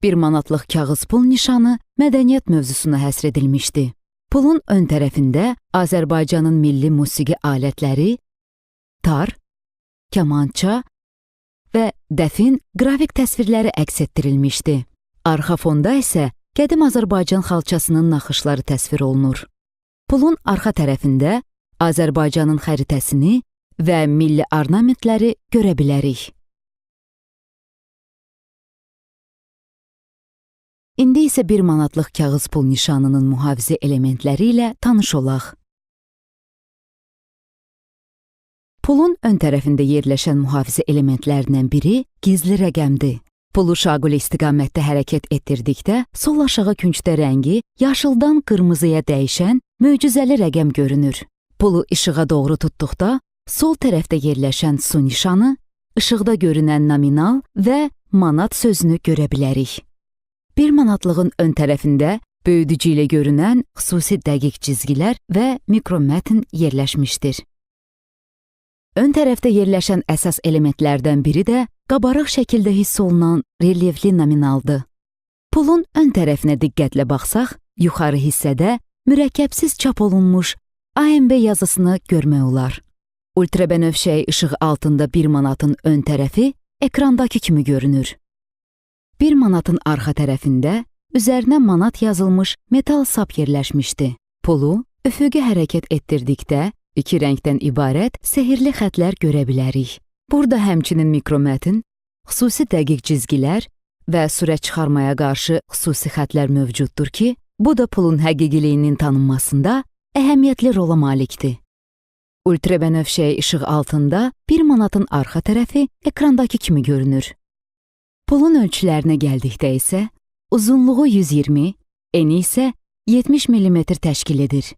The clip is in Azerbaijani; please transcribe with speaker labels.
Speaker 1: 1 manatlıq kağız pul nişanı mədəniyyət mövzusuna həsr edilmişdi. Pulun ön tərəfində Azərbaycanın milli musiqi alətləri, tar, kamança və dəfin qrafik təsvirləri əks etdirilmişdi. Arxa fonda isə qədim Azərbaycan xalçasının naxışları təsvir olunur. Pulun arxa tərəfində Azərbaycanın xəritəsini və milli ornamentləri görə bilərik. İndi isə 1 manatlıq kağız pul nişanının mühafizə elementləri ilə tanış olaq. Pulun ön tərəfində yerləşən mühafizə elementlərindən biri gizli rəqəmdir. Pulu şaquli istiqamətdə hərəkət etdirdikdə sol aşağı küncdə rəngi yaşıldan qırmızıya dəyişən möcüzəli rəqəm görünür. Pulu işığa doğru tutduqda sol tərəfdə yerləşən su nişanı, işıqda görünən nominal və manat sözünü görə bilərik. 1 manatlığın ön tərəfində böyüdücü ilə görünən xüsusi dəqiq cizgilər və mikromətn yerləşmişdir. Ön tərəfdə yerləşən əsas elementlərdən biri də qabarıq şəkildə hiss olunan relyefli nominaldır. Pulun ön tərəfinə diqqətlə baxsaq, yuxarı hissədə mürəkkəbsiz çap olunmuş AMB yazısını görmək olar. Ultrabənövşəyi işıq altında 1 manatın ön tərəfi ekrandakı kimi görünür. 1 manatın arxa tərəfində üzərinə manat yazılmış metal sap yerləşmişdi. Pulu üfüqi hərəkət etdirdikdə 2 rəngdən ibarət sehirli xətlər görə bilərik. Burada həmçinin mikromətn, xüsusi dəqiq cizgilər və sürət çıxarmaya qarşı xüsusi xətlər mövcuddur ki, bu da pulun həqiqiliyinin tanınmasında əhəmiyyətli rola malikdir. Ultrabənövşəyi işıq altında 1 manatın arxa tərəfi ekrandakı kimi görünür. Pulun ölçülərinə gəldikdə isə uzunluğu 120, eni isə 70 mm təşkil edir.